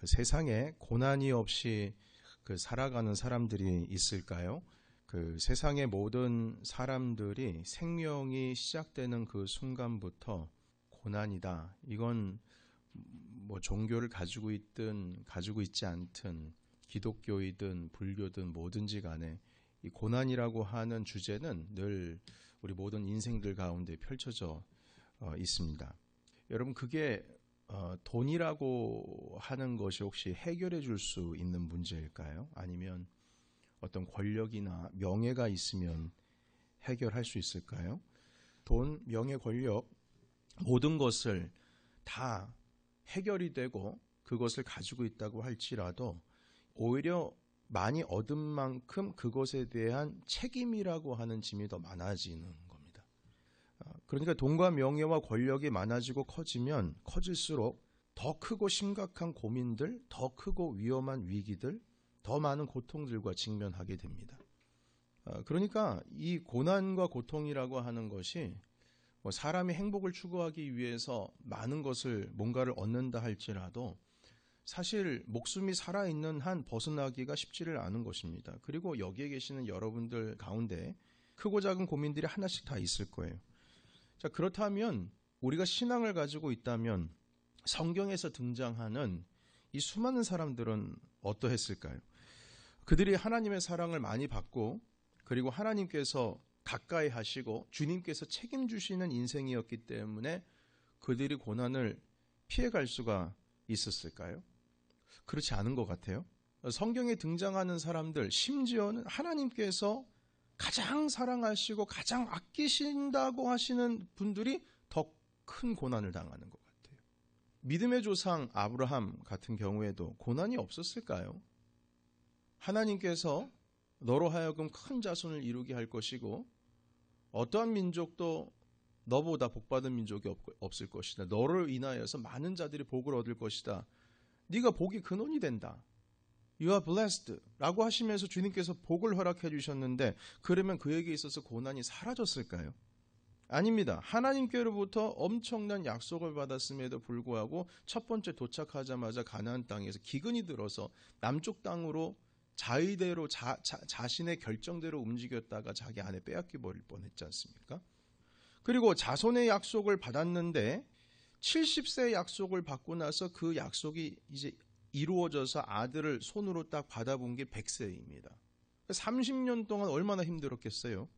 그 세상에 고난이 없이 살아가는 사람들이 있을까요? 그 세상의 모든 사람들이 생명이 시작되는 그 순간부터 고난이다. 이건 뭐 종교를 가지고 있든 가지고 있지 않든 기독교이든 불교든 뭐든지 간에 이 고난이라고 하는 주제는 늘 우리 모든 인생들 가운데 펼쳐져 있습니다. 여러분, 그게 돈이라고 하는 것이 혹시 해결해 줄 수 있는 문제일까요? 아니면 어떤 권력이나 명예가 있으면 해결할 수 있을까요? 돈, 명예, 권력 모든 것을 다 해결이 되고 그것을 가지고 있다고 할지라도 오히려 많이 얻은 만큼 그것에 대한 책임이라고 하는 짐이 더 많아지는 겁니다. 그러니까 돈과 명예와 권력이 많아지고 커지면 커질수록 더 크고 심각한 고민들, 더 크고 위험한 위기들, 더 많은 고통들과 직면하게 됩니다. 그러니까 이 고난과 고통이라고 하는 것이 사람이 행복을 추구하기 위해서 많은 것을 뭔가를 얻는다 할지라도 사실 목숨이 살아있는 한 벗어나기가 쉽지를 않은 것입니다. 그리고 여기에 계시는 여러분들 가운데 크고 작은 고민들이 하나씩 다 있을 거예요. 자, 그렇다면 우리가 신앙을 가지고 있다면 성경에서 등장하는 이 수많은 사람들은 어떠했을까요? 그들이 하나님의 사랑을 많이 받고 그리고 하나님께서 가까이 하시고 주님께서 책임주시는 인생이었기 때문에 그들이 고난을 피해갈 수가 있었을까요? 그렇지 않은 것 같아요. 성경에 등장하는 사람들, 심지어는 하나님께서 가장 사랑하시고 가장 아끼신다고 하시는 분들이 더 큰 고난을 당하는 것 같아요. 믿음의 조상 아브라함 같은 경우에도 고난이 없었을까요? 하나님께서 너로 하여금 큰 자손을 이루게 할 것이고 어떠한 민족도 너보다 복받은 민족이 없을 것이다. 너를 인하여서 많은 자들이 복을 얻을 것이다. 네가 복이 근원이 된다. You are blessed 라고 하시면서 주님께서 복을 허락해 주셨는데 그러면 그에게 있어서 고난이 사라졌을까요? 아닙니다. 하나님께로부터 엄청난 약속을 받았음에도 불구하고 첫 번째 도착하자마자 가나안 땅에서 기근이 들어서 남쪽 땅으로 자의대로 자신의 결정대로 움직였다가 자기 아내 빼앗겨 버릴 뻔했지 않습니까? 그리고 자손의 약속을 받았는데 70세의 약속을 받고 나서 그 약속이 이제 이루어져서 아들을 손으로 딱 받아본 게 100세입니다. 30년 동안 얼마나 힘들었겠어요?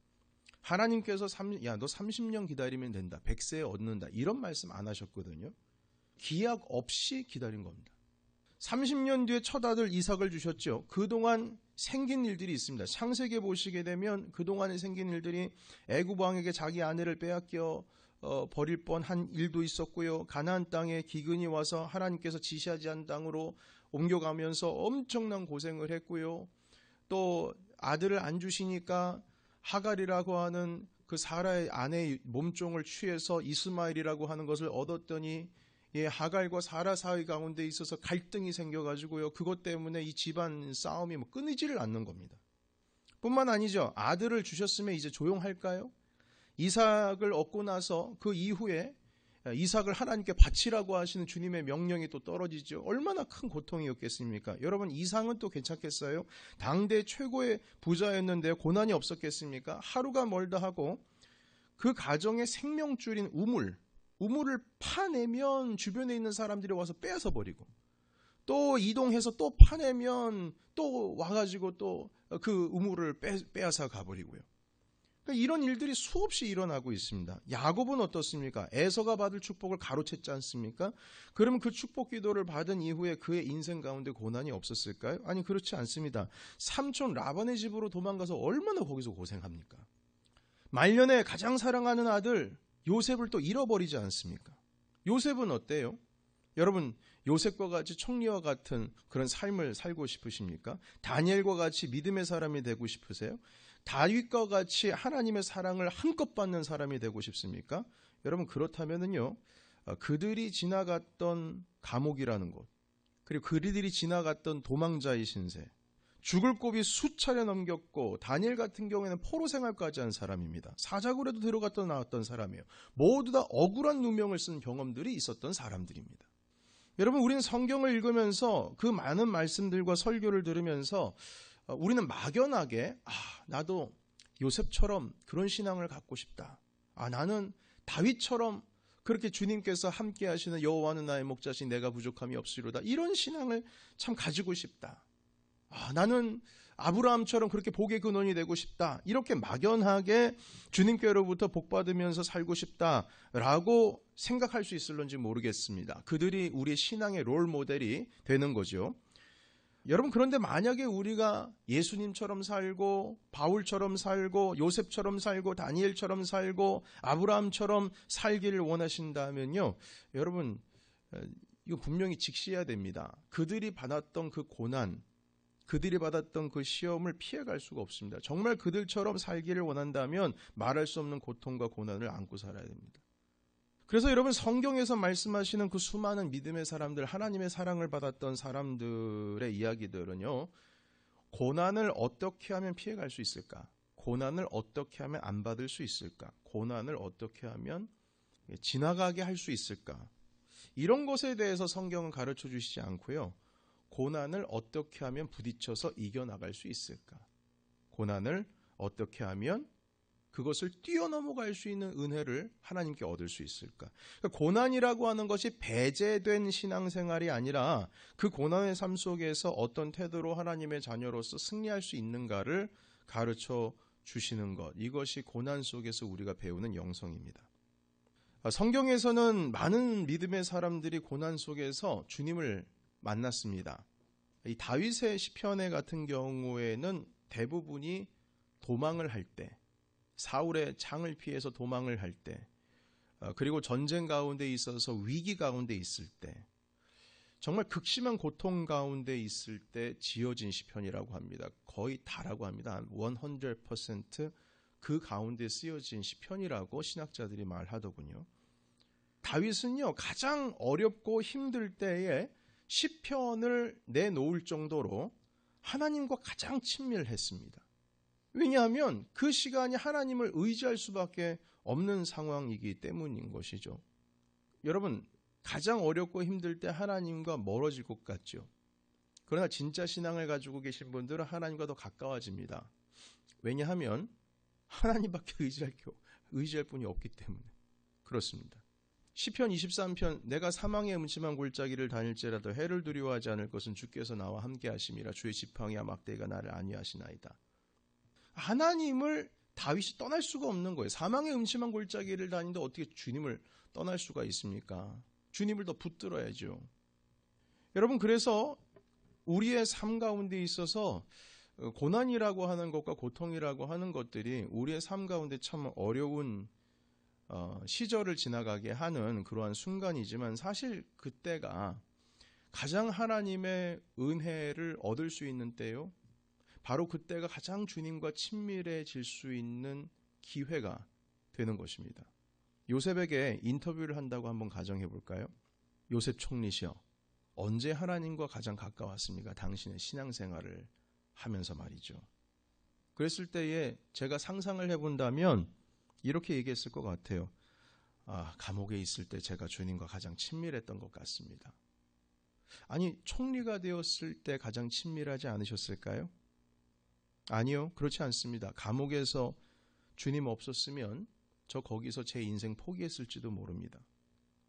하나님께서 야, 너 30년 기다리면 된다. 100세에 얻는다. 이런 말씀 안 하셨거든요. 기약 없이 기다린 겁니다. 30년 뒤에 첫 아들 이삭을 주셨죠. 그동안 생긴 일들이 있습니다. 창세기에 보시게 되면 그동안에 생긴 일들이 애굽 왕에게 자기 아내를 빼앗겨 버릴 뻔한 일도 있었고요. 가나안 땅에 기근이 와서 하나님께서 지시하지 않은 땅으로 옮겨가면서 엄청난 고생을 했고요. 또 아들을 안 주시니까 하갈이라고 하는 그 사라의 아내의 몸종을 취해서 이스마엘이라고 하는 것을 얻었더니 하갈과 사라 사이 가운데 있어서 갈등이 생겨가지고요. 그것 때문에 이 집안 싸움이 끊이지를 않는 겁니다. 뿐만 아니죠. 아들을 주셨으면 이제 조용할까요? 이삭을 얻고 나서 그 이후에 이삭을 하나님께 바치라고 하시는 주님의 명령이 또 떨어지죠. 얼마나 큰 고통이었겠습니까? 여러분, 이삭은 또 괜찮겠어요? 당대 최고의 부자였는데 고난이 없었겠습니까? 하루가 멀다 하고 그 가정의 생명줄인 우물을 파내면 주변에 있는 사람들이 와서 빼앗아 버리고 또 이동해서 또 파내면 또 와가지고 또 그 우물을 빼앗아 가버리고요. 그러니까 이런 일들이 수없이 일어나고 있습니다. 야곱은 어떻습니까? 에서가 받을 축복을 가로챘지 않습니까? 그러면 그 축복 기도를 받은 이후에 그의 인생 가운데 고난이 없었을까요? 아니, 그렇지 않습니다. 삼촌 라반의 집으로 도망가서 얼마나 거기서 고생합니까? 말년에 가장 사랑하는 아들 요셉을 또 잃어버리지 않습니까? 요셉은 어때요? 여러분, 요셉과 같이 총리와 같은 그런 삶을 살고 싶으십니까? 다니엘과 같이 믿음의 사람이 되고 싶으세요? 다윗과 같이 하나님의 사랑을 한껏 받는 사람이 되고 싶습니까? 여러분, 그렇다면요, 그들이 지나갔던 감옥이라는 곳, 그리고 그들이 지나갔던 도망자의 신세, 죽을 고비 수차례 넘겼고 다니엘 같은 경우에는 포로 생활까지 한 사람입니다. 사자굴에도 들어갔다 나왔던 사람이에요. 모두 다 억울한 누명을 쓴 경험들이 있었던 사람들입니다. 여러분, 우리는 성경을 읽으면서 그 많은 말씀들과 설교를 들으면서 우리는 막연하게 나도 요셉처럼 그런 신앙을 갖고 싶다. 나는 다윗처럼 그렇게 주님께서 함께 하시는 여호와는 나의 목자신 내가 부족함이 없으리로다. 이런 신앙을 참 가지고 싶다. 나는 아브라함처럼 그렇게 복의 근원이 되고 싶다. 이렇게 막연하게 주님께로부터 복받으면서 살고 싶다라고 생각할 수 있을런지 모르겠습니다. 그들이 우리의 신앙의 롤 모델이 되는 거죠. 여러분, 그런데 만약에 우리가 예수님처럼 살고 바울처럼 살고 요셉처럼 살고 다니엘처럼 살고 아브라함처럼 살기를 원하신다면요, 여러분, 이거 분명히 직시해야 됩니다. 그들이 받았던 그 고난, 그들이 받았던 그 시험을 피해갈 수가 없습니다. 정말 그들처럼 살기를 원한다면 말할 수 없는 고통과 고난을 안고 살아야 됩니다. 그래서 여러분, 성경에서 말씀하시는 그 수많은 믿음의 사람들, 하나님의 사랑을 받았던 사람들의 이야기들은요, 고난을 어떻게 하면 피해갈 수 있을까? 고난을 어떻게 하면 안 받을 수 있을까? 고난을 어떻게 하면 지나가게 할 수 있을까? 이런 것에 대해서 성경은 가르쳐 주시지 않고요, 고난을 어떻게 하면 부딪혀서 이겨나갈 수 있을까? 고난을 어떻게 하면 그것을 뛰어넘어갈 수 있는 은혜를 하나님께 얻을 수 있을까? 그러니까 고난이라고 하는 것이 배제된 신앙생활이 아니라 그 고난의 삶 속에서 어떤 태도로 하나님의 자녀로서 승리할 수 있는가를 가르쳐 주시는 것, 이것이 고난 속에서 우리가 배우는 영성입니다. 성경에서는 많은 믿음의 사람들이 고난 속에서 주님을 만났습니다. 이 다윗의 시편에 같은 경우에는 대부분이 도망을 할 때, 사울의 창을 피해서 도망을 할 때, 그리고 전쟁 가운데 있어서 위기 가운데 있을 때, 정말 극심한 고통 가운데 있을 때 지어진 시편이라고 합니다. 거의 다라고 합니다. 100% 그 가운데 쓰여진 시편이라고 신학자들이 말하더군요. 다윗은요, 가장 어렵고 힘들 때에 시편을 내놓을 정도로 하나님과 가장 친밀했습니다. 왜냐하면 그 시간이 하나님을 의지할 수밖에 없는 상황이기 때문인 것이죠. 여러분, 가장 어렵고 힘들 때 하나님과 멀어질 것 같죠. 그러나 진짜 신앙을 가지고 계신 분들은 하나님과 더 가까워집니다. 왜냐하면 하나님밖에 의지할 분이 없기 때문에 그렇습니다. 시편 23편 내가 사망의 음침한 골짜기를 다닐지라도 해를 두려워하지 않을 것은 주께서 나와 함께 하심이라 주의 지팡이와 막대기가 나를 안위하시나이다. 하나님을 다윗이 떠날 수가 없는 거예요. 사망의 음침한 골짜기를 다니는데 어떻게 주님을 떠날 수가 있습니까? 주님을 더 붙들어야죠. 여러분, 그래서 우리의 삶 가운데 있어서 고난이라고 하는 것과 고통이라고 하는 것들이 우리의 삶 가운데 참 어려운 시절을 지나가게 하는 그러한 순간이지만, 사실 그때가 가장 하나님의 은혜를 얻을 수 있는 때요, 바로 그때가 가장 주님과 친밀해질 수 있는 기회가 되는 것입니다. 요셉에게 인터뷰를 한다고 한번 가정해 볼까요? 요셉 총리시여, 언제 하나님과 가장 가까웠습니까? 당신의 신앙생활을 하면서 말이죠. 그랬을 때에 제가 상상을 해본다면 이렇게 얘기했을 것 같아요. 감옥에 있을 때 제가 주님과 가장 친밀했던 것 같습니다. 아니, 총리가 되었을 때 가장 친밀하지 않으셨을까요? 아니요, 그렇지 않습니다. 감옥에서 주님 없었으면 저 거기서 제 인생 포기했을지도 모릅니다.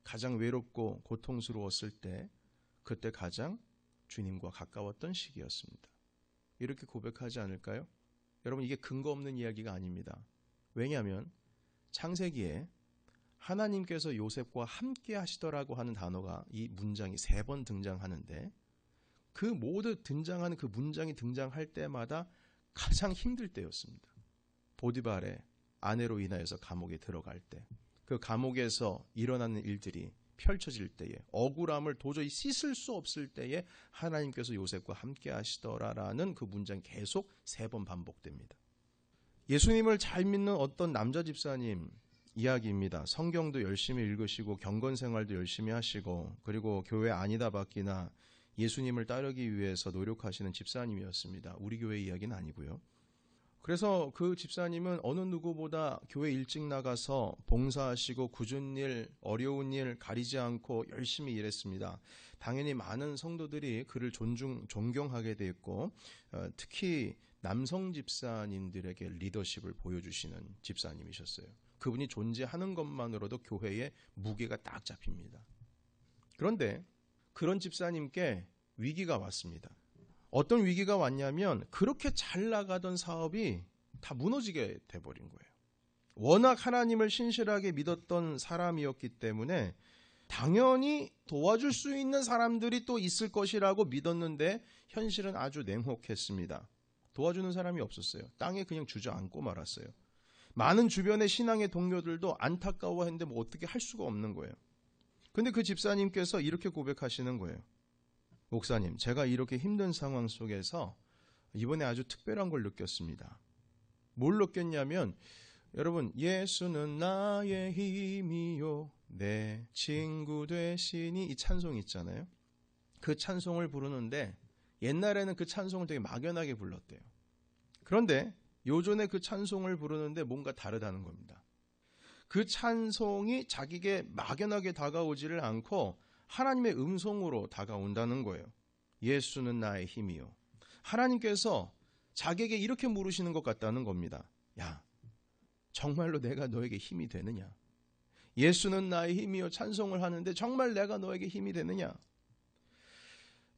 가장 외롭고 고통스러웠을 때, 그때 가장 주님과 가까웠던 시기였습니다. 이렇게 고백하지 않을까요? 여러분, 이게 근거 없는 이야기가 아닙니다. 왜냐하면 창세기에 하나님께서 요셉과 함께 하시더라고 하는 단어가, 이 문장이 3번 등장하는데, 그 모두 등장하는 그 문장이 등장할 때마다 가장 힘들 때였습니다. 보디발의 아내로 인하여서 감옥에 들어갈 때, 그 감옥에서 일어나는 일들이 펼쳐질 때에, 억울함을 도저히 씻을 수 없을 때에 하나님께서 요셉과 함께 하시더라라는 그 문장이 계속 3번 반복됩니다. 예수님을 잘 믿는 어떤 남자 집사님 이야기입니다. 성경도 열심히 읽으시고 경건생활도 열심히 하시고, 그리고 교회 아니다 받기나 예수님을 따르기 위해서 노력하시는 집사님이었습니다. 우리 교회 이야기는 아니고요. 그래서 그 집사님은 어느 누구보다 교회 일찍 나가서 봉사하시고 굳은 일, 어려운 일 가리지 않고 열심히 일했습니다. 당연히 많은 성도들이 그를 존경하게 되었고 특히 남성 집사님들에게 리더십을 보여주시는 집사님이셨어요. 그분이 존재하는 것만으로도 교회의 무게가 딱 잡힙니다. 그런데 그런 집사님께 위기가 왔습니다. 어떤 위기가 왔냐면 그렇게 잘 나가던 사업이 다 무너지게 돼버린 거예요. 워낙 하나님을 신실하게 믿었던 사람이었기 때문에 당연히 도와줄 수 있는 사람들이 또 있을 것이라고 믿었는데 현실은 아주 냉혹했습니다. 도와주는 사람이 없었어요. 땅에 그냥 주저앉고 말았어요. 많은 주변의 신앙의 동료들도 안타까워했는데 뭐 어떻게 할 수가 없는 거예요. 근데 그 집사님께서 이렇게 고백하시는 거예요. 목사님, 제가 이렇게 힘든 상황 속에서 이번에 아주 특별한 걸 느꼈습니다. 뭘 느꼈냐면 여러분, 예수는 나의 힘이요 내 친구 되시니 이 찬송이 있잖아요. 그 찬송을 부르는데 옛날에는 그 찬송을 되게 막연하게 불렀대요. 그런데 요전에 그 찬송을 부르는데 뭔가 다르다는 겁니다. 그 찬송이 자기에게 막연하게 다가오지를 않고 하나님의 음성으로 다가온다는 거예요. 예수는 나의 힘이요. 하나님께서 자기에게 이렇게 물으시는 것 같다는 겁니다. 야, 정말로 내가 너에게 힘이 되느냐? 예수는 나의 힘이요 찬송을 하는데 정말 내가 너에게 힘이 되느냐?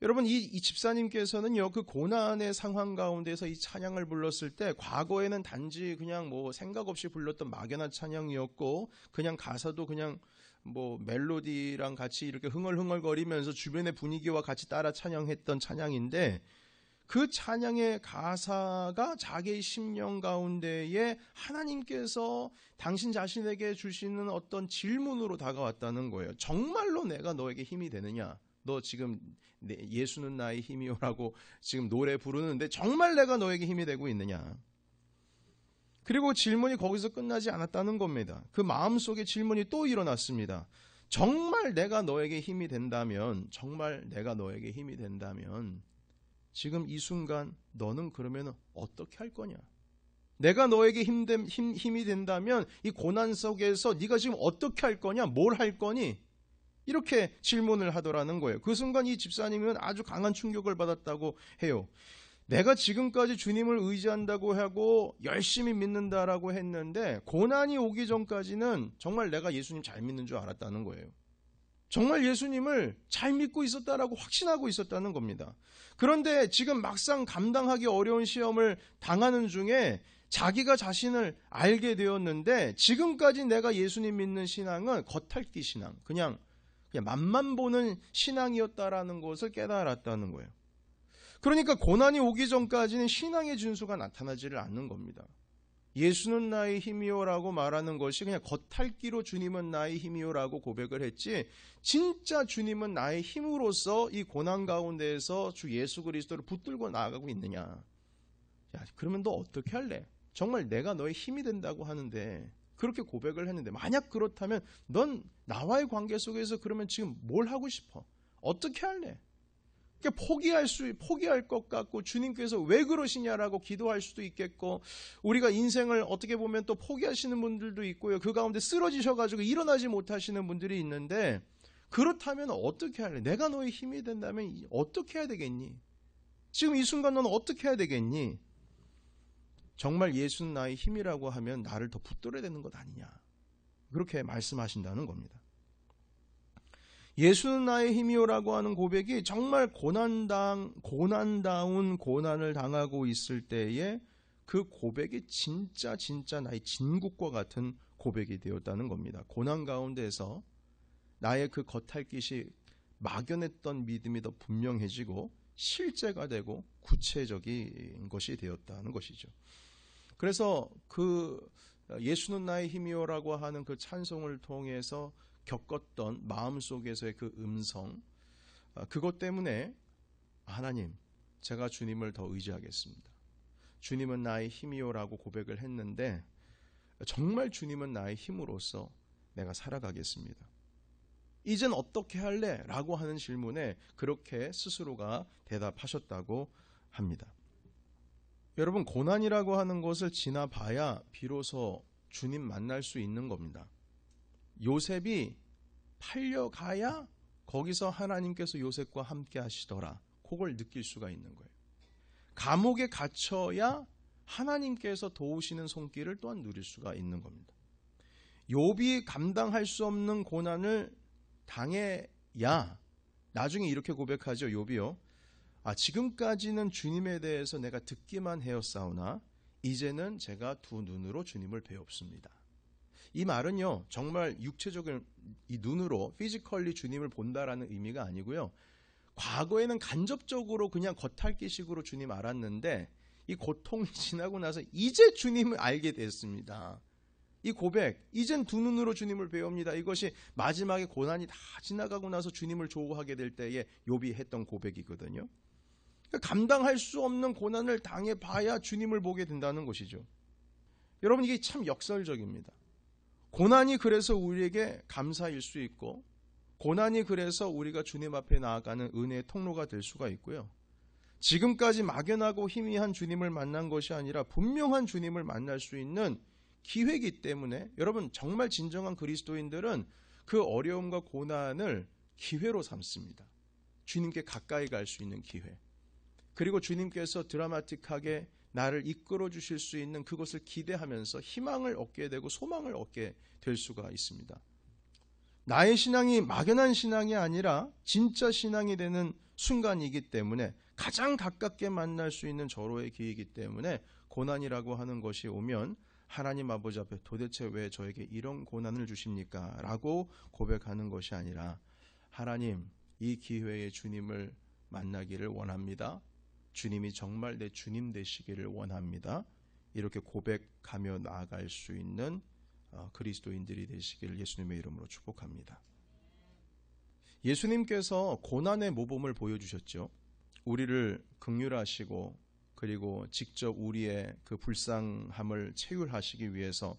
여러분, 이 집사님께서는요, 그 고난의 상황 가운데서 이 찬양을 불렀을 때 과거에는 단지 그냥 뭐 생각 없이 불렀던 막연한 찬양이었고 그냥 가사도 그냥 뭐 멜로디랑 같이 이렇게 흥얼흥얼거리면서 주변의 분위기와 같이 따라 찬양했던 찬양인데 그 찬양의 가사가 자기의 심령 가운데에 하나님께서 당신 자신에게 주시는 어떤 질문으로 다가왔다는 거예요. 정말로 내가 너에게 힘이 되느냐? 너 지금 예수는 나의 힘이요라고 지금 노래 부르는데 정말 내가 너에게 힘이 되고 있느냐? 그리고 질문이 거기서 끝나지 않았다는 겁니다. 그 마음속에 질문이 또 일어났습니다. 정말 내가 너에게 힘이 된다면, 정말 내가 너에게 힘이 된다면 지금 이 순간 너는 그러면 어떻게 할 거냐? 내가 너에게 힘이 된다면 이 고난 속에서 네가 지금 어떻게 할 거냐? 뭘 할 거니? 이렇게 질문을 하더라는 거예요. 그 순간 이 집사님은 아주 강한 충격을 받았다고 해요. 내가 지금까지 주님을 의지한다고 하고 열심히 믿는다라고 했는데 고난이 오기 전까지는 정말 내가 예수님 잘 믿는 줄 알았다는 거예요. 정말 예수님을 잘 믿고 있었다라고 확신하고 있었다는 겁니다. 그런데 지금 막상 감당하기 어려운 시험을 당하는 중에 자기가 자신을 알게 되었는데 지금까지 내가 예수님 믿는 신앙은 겉핥기 신앙, 그냥 맛만 보는 신앙이었다라는 것을 깨달았다는 거예요. 그러니까 고난이 오기 전까지는 신앙의 준수가 나타나지를 않는 겁니다. 예수는 나의 힘이요라고 말하는 것이 그냥 겉핥기로 주님은 나의 힘이요라고 고백을 했지 진짜 주님은 나의 힘으로서 이 고난 가운데에서 주 예수 그리스도를 붙들고 나아가고 있느냐? 야, 그러면 너 어떻게 할래? 정말 내가 너의 힘이 된다고 하는데 그렇게 고백을 했는데 만약 그렇다면 넌 나와의 관계 속에서 그러면 지금 뭘 하고 싶어? 어떻게 할래? 포기할 것 같고 주님께서 왜 그러시냐라고 기도할 수도 있겠고 우리가 인생을 어떻게 보면 또 포기하시는 분들도 있고요. 그 가운데 쓰러지셔가지고 일어나지 못하시는 분들이 있는데 그렇다면 어떻게 할래? 내가 너의 힘이 된다면 어떻게 해야 되겠니? 지금 이 순간 너는 어떻게 해야 되겠니? 정말 예수는 나의 힘이라고 하면 나를 더 붙들어야 되는 것 아니냐? 그렇게 말씀하신다는 겁니다. 예수는 나의 힘이요라고 하는 고백이 정말 고난다운 고난을 당하고 있을 때에 그 고백이 진짜 나의 진국과 같은 고백이 되었다는 겁니다. 고난 가운데서 나의 그 겉핥기시 막연했던 믿음이 더 분명해지고 실제가 되고 구체적인 것이 되었다는 것이죠. 그래서 그 예수는 나의 힘이요라고 하는 그 찬송을 통해서 겪었던 마음속에서의 그 음성, 그것 때문에 하나님, 제가 주님을 더 의지하겠습니다. 주님은 나의 힘이요라고 고백을 했는데 정말 주님은 나의 힘으로서 내가 살아가겠습니다. 이젠 어떻게 할래? 라고 하는 질문에 그렇게 스스로가 대답하셨다고 합니다. 여러분, 고난이라고 하는 것을 지나봐야 비로소 주님 만날 수 있는 겁니다. 요셉이 팔려가야 거기서 하나님께서 요셉과 함께 하시더라, 그걸 느낄 수가 있는 거예요. 감옥에 갇혀야 하나님께서 도우시는 손길을 또한 누릴 수가 있는 겁니다. 욥이 감당할 수 없는 고난을 당해야 나중에 이렇게 고백하죠. 욥이요, 지금까지는 주님에 대해서 내가 듣기만 해었사오나 이제는 제가 두 눈으로 주님을 배웁습니다. 이 말은요, 정말 육체적인 이 눈으로 피지컬리 주님을 본다라는 의미가 아니고요, 과거에는 간접적으로 그냥 겉핥기식으로 주님 알았는데 이 고통이 지나고 나서 이제 주님을 알게 됐습니다. 이 고백, 이젠 두 눈으로 주님을 배웁니다, 이것이 마지막에 고난이 다 지나가고 나서 주님을 조우하게 될 때에 욥이 했던 고백이거든요. 그러니까 감당할 수 없는 고난을 당해봐야 주님을 보게 된다는 것이죠. 여러분, 이게 참 역설적입니다. 고난이 그래서 우리에게 감사일 수 있고, 고난이 그래서 우리가 주님 앞에 나아가는 은혜의 통로가 될 수가 있고요, 지금까지 막연하고 희미한 주님을 만난 것이 아니라 분명한 주님을 만날 수 있는 기회이기 때문에 여러분, 정말 진정한 그리스도인들은 그 어려움과 고난을 기회로 삼습니다. 주님께 가까이 갈 수 있는 기회, 그리고 주님께서 드라마틱하게 나를 이끌어 주실 수 있는 그것을 기대하면서 희망을 얻게 되고 소망을 얻게 될 수가 있습니다. 나의 신앙이 막연한 신앙이 아니라 진짜 신앙이 되는 순간이기 때문에, 가장 가깝게 만날 수 있는 절호의 기회이기 때문에 고난이라고 하는 것이 오면 하나님 아버지 앞에 도대체 왜 저에게 이런 고난을 주십니까? 라고 고백하는 것이 아니라, 하나님, 이 기회에 주님을 만나기를 원합니다. 주님이 정말 내 주님 되시기를 원합니다. 이렇게 고백하며 나아갈 수 있는 그리스도인들이 되시기를 예수님의 이름으로 축복합니다. 예수님께서 고난의 모범을 보여주셨죠. 우리를 긍휼하시고 그리고 직접 우리의 그 불쌍함을 체휼하시기 위해서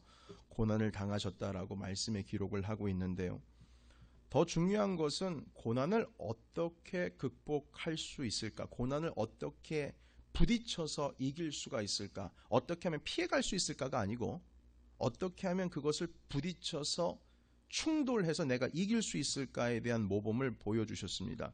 고난을 당하셨다라고 말씀에 기록을 하고 있는데요, 더 중요한 것은 고난을 어떻게 극복할 수 있을까, 고난을 어떻게 부딪혀서 이길 수가 있을까, 어떻게 하면 피해갈 수 있을까가 아니고 어떻게 하면 그것을 부딪혀서 충돌해서 내가 이길 수 있을까에 대한 모범을 보여주셨습니다.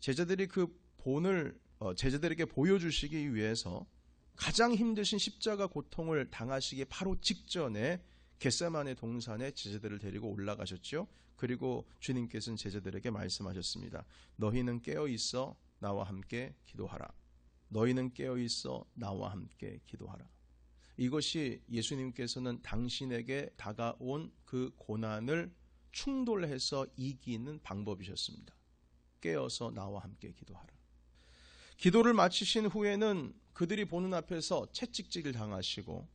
제자들이 그 본을 제자들에게 보여주시기 위해서 가장 힘드신 십자가 고통을 당하시기 바로 직전에 겟세마네 동산에 제자들을 데리고 올라가셨죠. 그리고 주님께서는 제자들에게 말씀하셨습니다. 너희는 깨어있어 나와 함께 기도하라. 너희는 깨어있어 나와 함께 기도하라. 이것이 예수님께서는 당신에게 다가온 그 고난을 충돌해서 이기는 방법이셨습니다. 깨어서 나와 함께 기도하라. 기도를 마치신 후에는 그들이 보는 앞에서 채찍질을 당하시고,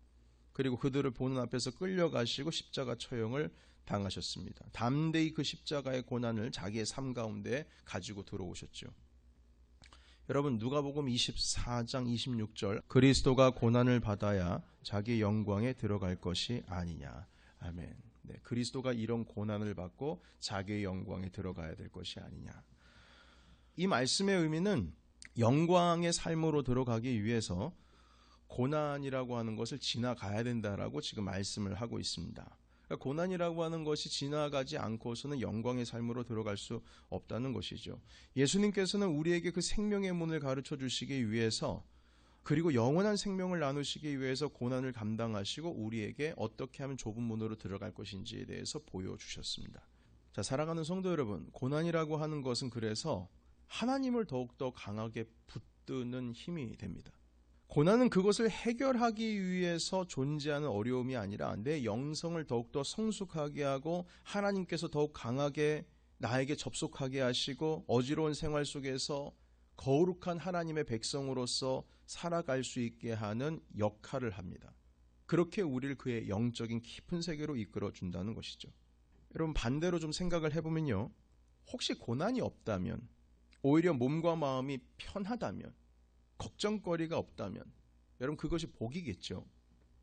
그리고 그들을 보는 앞에서 끌려가시고 십자가 처형을 당하셨습니다. 담대히 그 십자가의 고난을 자기의 삶 가운데 가지고 들어오셨죠. 여러분, 누가복음 24장 26절, 그리스도가 고난을 받아야 자기 영광에 들어갈 것이 아니냐. 아멘. 네, 그리스도가 이런 고난을 받고 자기의 영광에 들어가야 될 것이 아니냐. 이 말씀의 의미는 영광의 삶으로 들어가기 위해서 고난이라고 하는 것을 지나가야 된다라고 지금 말씀을 하고 있습니다. 그러니까 고난이라고 하는 것이 지나가지 않고서는 영광의 삶으로 들어갈 수 없다는 것이죠. 예수님께서는 우리에게 그 생명의 문을 가르쳐 주시기 위해서, 그리고 영원한 생명을 나누시기 위해서 고난을 감당하시고 우리에게 어떻게 하면 좁은 문으로 들어갈 것인지에 대해서 보여주셨습니다. 자, 사랑하는 성도 여러분, 고난이라고 하는 것은 그래서 하나님을 더욱더 강하게 붙드는 힘이 됩니다. 고난은 그것을 해결하기 위해서 존재하는 어려움이 아니라 내 영성을 더욱더 성숙하게 하고 하나님께서 더욱 강하게 나에게 접속하게 하시고 어지러운 생활 속에서 거룩한 하나님의 백성으로서 살아갈 수 있게 하는 역할을 합니다. 그렇게 우리를 그의 영적인 깊은 세계로 이끌어 준다는 것이죠. 여러분, 반대로 좀 생각을 해보면요, 혹시 고난이 없다면, 오히려 몸과 마음이 편하다면, 걱정거리가 없다면, 여러분, 그것이 복이겠죠.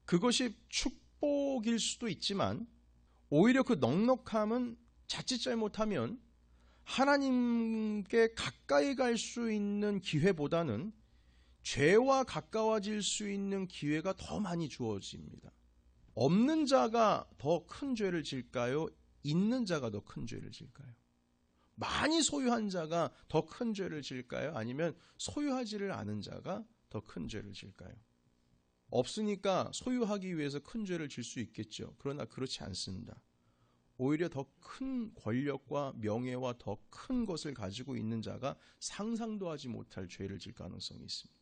그것이 축복일 수도 있지만 오히려 그 넉넉함은 자칫 잘못하면 하나님께 가까이 갈 수 있는 기회보다는 죄와 가까워질 수 있는 기회가 더 많이 주어집니다. 없는 자가 더 큰 죄를 질까요? 있는 자가 더 큰 죄를 질까요? 많이 소유한 자가 더 큰 죄를 질까요? 아니면 소유하지를 않은 자가 더 큰 죄를 질까요? 없으니까 소유하기 위해서 큰 죄를 질 수 있겠죠. 그러나 그렇지 않습니다. 오히려 더 큰 권력과 명예와 더 큰 것을 가지고 있는 자가 상상도 하지 못할 죄를 질 가능성이 있습니다.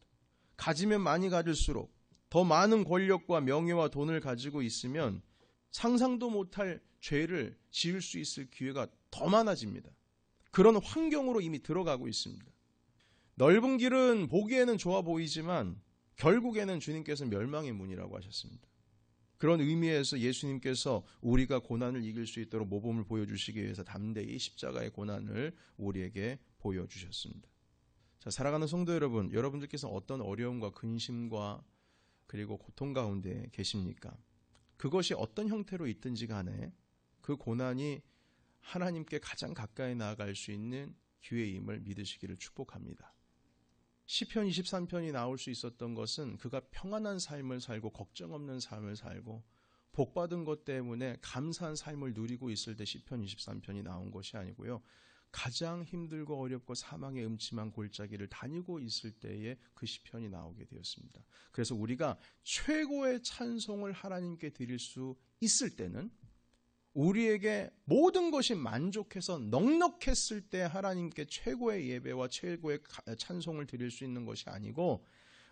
가지면 많이 가질수록 더 많은 권력과 명예와 돈을 가지고 있으면 상상도 못할 죄를 지을 수 있을 기회가 더 많아집니다. 그런 환경으로 이미 들어가고 있습니다. 넓은 길은 보기에는 좋아 보이지만 결국에는 주님께서는 멸망의 문이라고 하셨습니다. 그런 의미에서 예수님께서 우리가 고난을 이길 수 있도록 모범을 보여주시기 위해서 담대히 십자가의 고난을 우리에게 보여주셨습니다. 자, 살아가는 성도 여러분, 여러분들께서 어떤 어려움과 근심과 그리고 고통 가운데 계십니까? 그것이 어떤 형태로 있든지 간에 그 고난이 하나님께 가장 가까이 나아갈 수 있는 기회임을 믿으시기를 축복합니다. 시편 23편이 나올 수 있었던 것은 그가 평안한 삶을 살고 걱정 없는 삶을 살고 복받은 것 때문에 감사한 삶을 누리고 있을 때 시편 23편이 나온 것이 아니고요. 가장 힘들고 어렵고 사망의 음침한 골짜기를 다니고 있을 때에 그 시편이 나오게 되었습니다. 그래서 우리가 최고의 찬송을 하나님께 드릴 수 있을 때는 우리에게 모든 것이 만족해서 넉넉했을 때 하나님께 최고의 예배와 최고의 찬송을 드릴 수 있는 것이 아니고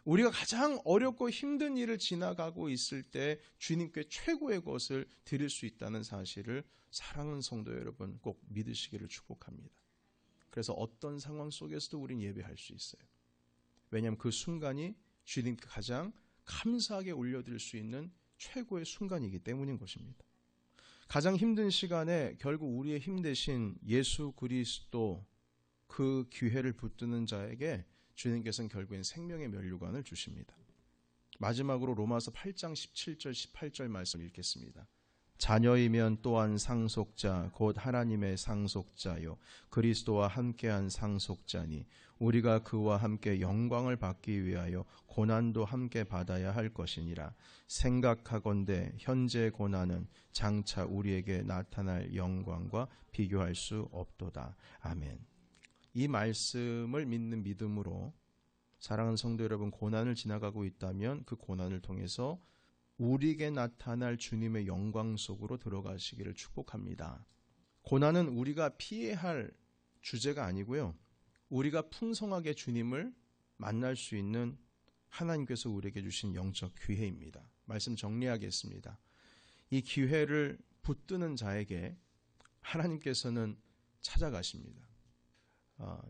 우리가 가장 어렵고 힘든 일을 지나가고 있을 때 주님께 최고의 것을 드릴 수 있다는 사실을 사랑하는 성도 여러분 꼭 믿으시기를 축복합니다. 그래서 어떤 상황 속에서도 우리는 예배할 수 있어요. 왜냐하면 그 순간이 주님께 가장 감사하게 올려드릴 수 있는 최고의 순간이기 때문인 것입니다. 가장 힘든 시간에 결국 우리의 힘 대신 예수 그리스도 그 기회를 붙드는 자에게 주님께서는 결국엔 생명의 면류관을 주십니다. 마지막으로 로마서 8장 17절 18절 말씀 읽겠습니다. 자녀이면 또한 상속자 곧 하나님의 상속자요 그리스도와 함께한 상속자니 우리가 그와 함께 영광을 받기 위하여 고난도 함께 받아야 할 것이니라. 생각하건대 현재 고난은 장차 우리에게 나타날 영광과 비교할 수 없도다. 아멘. 이 말씀을 믿는 믿음으로 사랑하는 성도 여러분, 고난을 지나가고 있다면 그 고난을 통해서 우리에게 나타날 주님의 영광 속으로 들어가시기를 축복합니다. 고난은 우리가 피해야 할 주제가 아니고요. 우리가 풍성하게 주님을 만날 수 있는 하나님께서 우리에게 주신 영적 기회입니다. 말씀 정리하겠습니다. 이 기회를 붙드는 자에게 하나님께서는 찾아가십니다.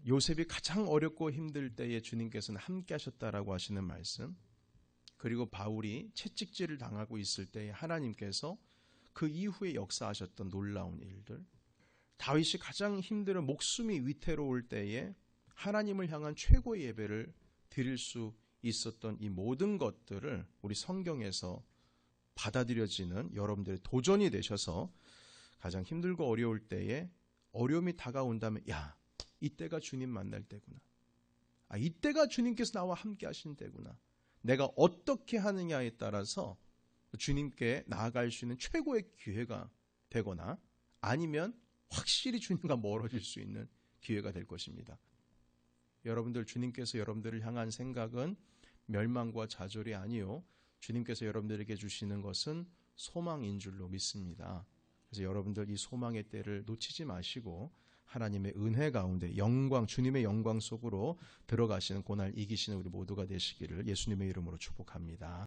요셉이 가장 어렵고 힘들 때에 주님께서는 함께 하셨다라고 하시는 말씀, 그리고 바울이 채찍질을 당하고 있을 때에 하나님께서 그 이후에 역사하셨던 놀라운 일들, 다윗이 가장 힘들어 목숨이 위태로울 때에 하나님을 향한 최고의 예배를 드릴 수 있었던 이 모든 것들을 우리 성경에서 받아들여지는 여러분들의 도전이 되셔서 가장 힘들고 어려울 때에 어려움이 다가온다면 이때가 주님 만날 때구나. 이때가 주님께서 나와 함께 하신 때구나. 내가 어떻게 하느냐에 따라서 주님께 나아갈 수 있는 최고의 기회가 되거나 아니면 확실히 주님과 멀어질 수 있는 기회가 될 것입니다. 여러분들, 주님께서 여러분들을 향한 생각은 멸망과 좌절이 아니요, 주님께서 여러분들에게 주시는 것은 소망인 줄로 믿습니다. 그래서 여러분들 이 소망의 때를 놓치지 마시고 하나님의 은혜 가운데 영광, 주님의 영광 속으로 들어가시는 고난을 이기시는 우리 모두가 되시기를 예수님의 이름으로 축복합니다.